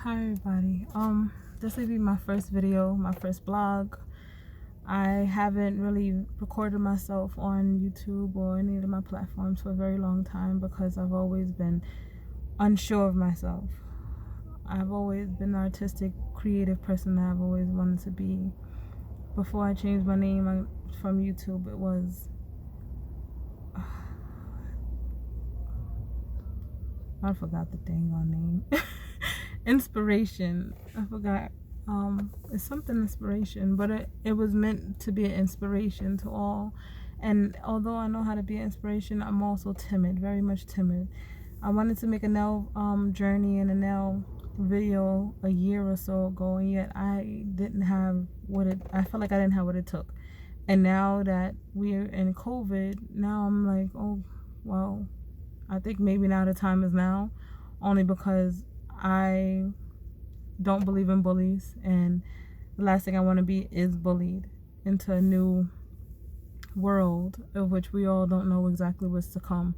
Hi everybody. This will be my first video, my first blog. I haven't really recorded myself on YouTube or any of my platforms for a very long time because I've always been unsure of myself. I've always been an artistic, creative person that I've always wanted to be. Before I changed my name from YouTube, it was I forgot the dang on name. Inspiration. I forgot. It's something inspiration, but it was meant to be an inspiration to all. And although I know how to be an inspiration, I'm also timid, very much timid. I wanted to make a nail journey and a nail video a year or so ago, and yet I didn't have I felt like I didn't have what it took. And now that we're in COVID, now I'm like, oh, well, I think maybe now the time is now, only because I don't believe in bullies, and the last thing I want to be is bullied into a new world of which we all don't know exactly what's to come.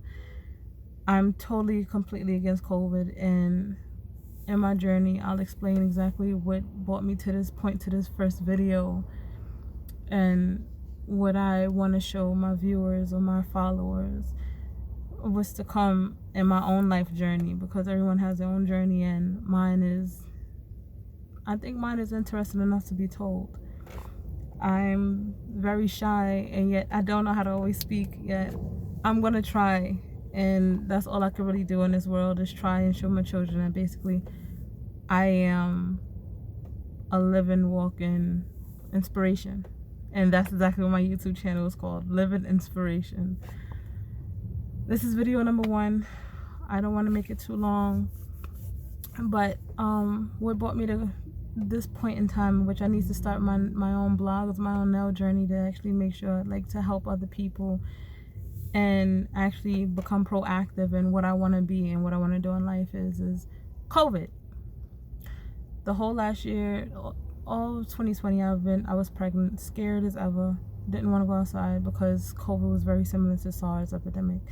I'm totally, completely against COVID, and in my journey, I'll explain exactly what brought me to this point, to this first video, and what I want to show my viewers or my followers what's to come in my own life journey, because everyone has their own journey, and I think mine is interesting enough to be told. I'm very shy, and yet I don't know how to always speak, yet I'm gonna try, and that's all I can really do in this world, is try and show my children that basically I am a living, walking inspiration. And that's exactly what my YouTube channel is called, Living Inspiration. This is video number 1. I don't want to make it too long, but what brought me to this point in time in which I need to start my own blogs, my own nail journey, to actually make sure, like, to help other people and actually become proactive in what I want to be and what I want to do in life is COVID. The whole last year, all of 2020, I was pregnant, scared as ever, didn't want to go outside because COVID was very similar to SARS epidemic.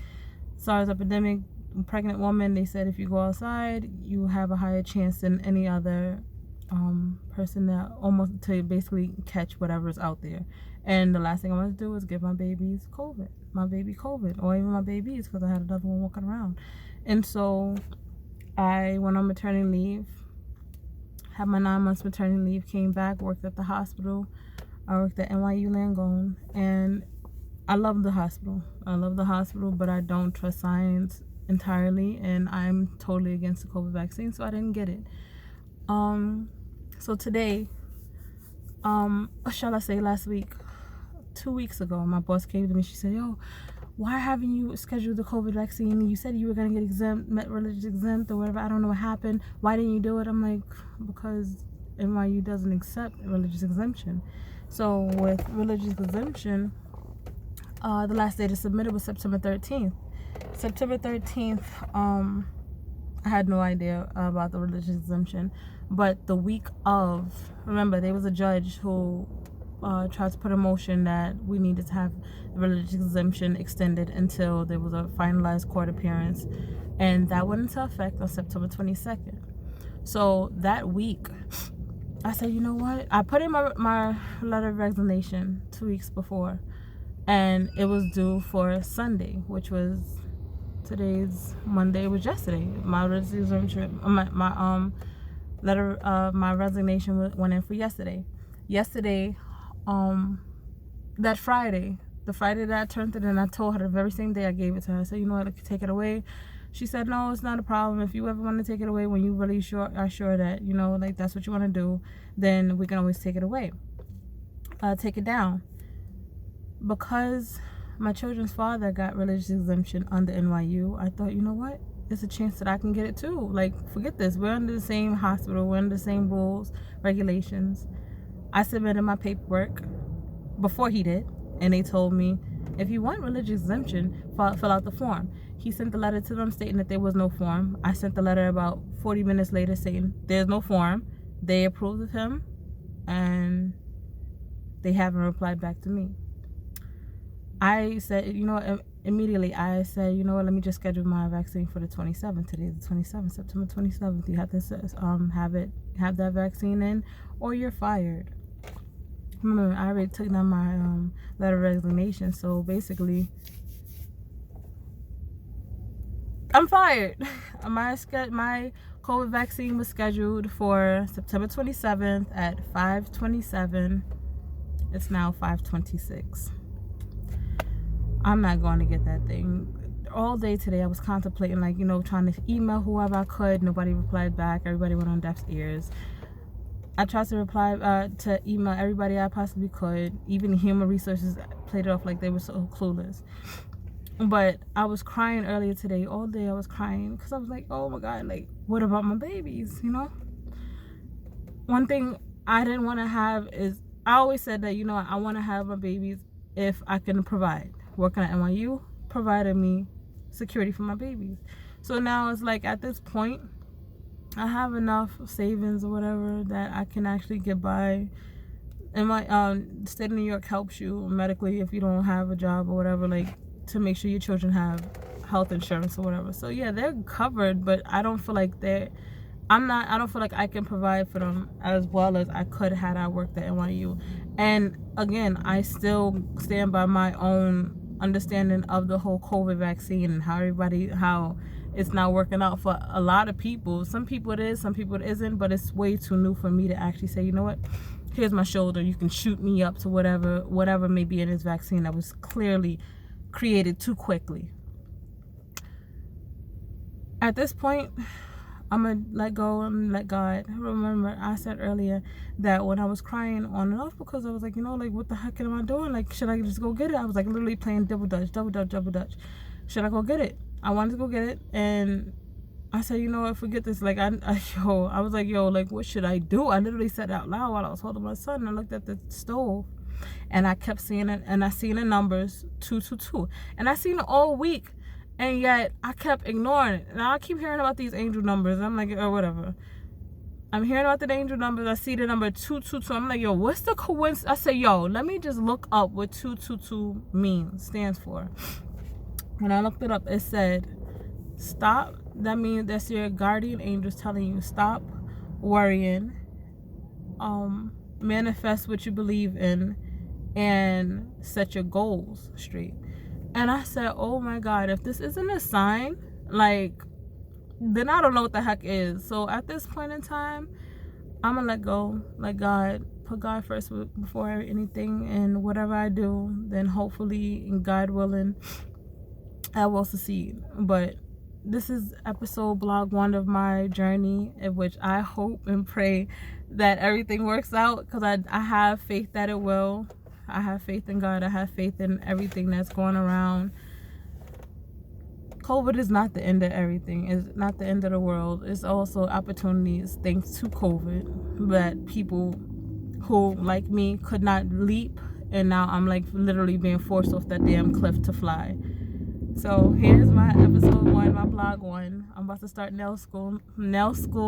Pregnant woman, they said if you go outside, you have a higher chance than any other person that almost to basically catch whatever's out there. And the last thing I wanted to do was give my baby COVID, or even my babies, because I had another one walking around. And so I went on maternity leave, had my 9 months maternity leave, came back, worked at the hospital. I worked at NYU Langone, and I love the hospital. But I don't trust science entirely, and I'm totally against the COVID vaccine, so I didn't get it. So today, shall I say last week, 2 weeks ago, my boss came to me. She said, yo, why haven't you scheduled the COVID vaccine? You said you were going to get exempt, religious exempt or whatever. I don't know what happened. Why didn't you do it? I'm like, because NYU doesn't accept religious exemption. So with religious exemption, the last day to submit it was September 13th. September 13th, I had no idea about the religious exemption. But the week of, remember, there was a judge who tried to put a motion that we needed to have the religious exemption extended until there was a finalized court appearance. And that went into effect on September 22nd. So that week, I said, you know what? I put in my letter of resignation 2 weeks before. And it was due for Sunday, which was today's Monday. It was yesterday. My resignation, my resignation went in for yesterday. Yesterday, that Friday, the Friday that I turned it in, I told her the very same day I gave it to her. I said, you know what, I could take it away. She said, no, it's not a problem. If you ever want to take it away, when you really are sure that, you know, like that's what you want to do, then we can always take it away. Take it down. Because my children's father got religious exemption under NYU, I thought, you know what? There's a chance that I can get it too. Like, forget this. We're under the same hospital. We're under the same rules, regulations. I submitted my paperwork before he did, and they told me, if you want religious exemption, fill out the form. He sent the letter to them stating that there was no form. I sent the letter about 40 minutes later saying there's no form. They approved of him, and they haven't replied back to me. I said, you know, immediately I said, you know what, let me just schedule my vaccine for the 27th. Today is the 27th, September 27th. You have to have that vaccine in, or you're fired. Remember, I already took down my letter of resignation, so basically I'm fired. My COVID vaccine was scheduled for September 27th at 5:27. It's now 5:26. I'm not going to get that thing. All day today I was contemplating, like, you know, trying to email whoever I could. Nobody replied back. Everybody went on deaf ears. I tried to reply to email everybody I possibly could. Even human resources played it off like they were so clueless. But I was crying earlier today. All day I was crying because I was like, oh my God, like, what about my babies, you know? One thing I didn't want to have is, I always said that, you know, I want to have my babies if I can provide. Working at NYU provided me security for my babies. So now it's like, at this point, I have enough savings or whatever that I can actually get by. And my state of New York helps you medically if you don't have a job or whatever, like, to make sure your children have health insurance or whatever. So yeah, they're covered, but I don't feel like I don't feel like I can provide for them as well as I could had I worked at NYU. And again, I still stand by my own understanding of the whole COVID vaccine and how it's not working out for a lot of people. Some people it is, some people it isn't, but it's way too new for me to actually say, you know what, here's my shoulder, you can shoot me up to whatever may be in this vaccine that was clearly created too quickly. At this point, I'm gonna let go and let God. Remember, I said earlier that when I was crying on and off because I was like, you know, like, what the heck am I doing? Like, should I just go get it? I was like literally playing double dutch. Should I go get it? I wanted to go get it, and I said, you know what, forget this. Like, I was like, yo, like, what should I do? I literally said it out loud while I was holding my son, and I looked at the stove, and I kept seeing it, and I seen the numbers 222, and I seen it all week, and yet I kept ignoring it. Now I keep hearing about these angel numbers. I'm like, oh, whatever. I'm hearing about the angel numbers. I see the number 222. I'm like, yo, what's the coincidence? I say, yo, let me just look up what 222 stands for. When I looked it up, it said, stop. That means that's your guardian angels telling you, stop worrying, manifest what you believe in, and set your goals straight. And I said, oh my God, if this isn't a sign, like, then I don't know what the heck is. So at this point in time, I'm gonna let go, let God, put God first before anything, and whatever I do, then hopefully, and God willing, I will succeed. But this is episode blog 1 of my journey, in which I hope and pray that everything works out, because I have faith that it will. I have faith in God. I have faith in everything that's going around. COVID is not the end of everything. It's not the end of the world. It's also opportunities thanks to COVID that people who, like me, could not leap, and now I'm like literally being forced off that damn cliff to fly. So here's my episode 1, my blog 1. I'm about to start nail school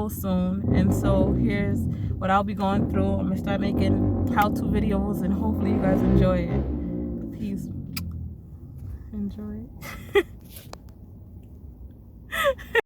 soon, and so here's what I'll be going through. I'm gonna start making how-to videos, and hopefully you guys enjoy it. Peace.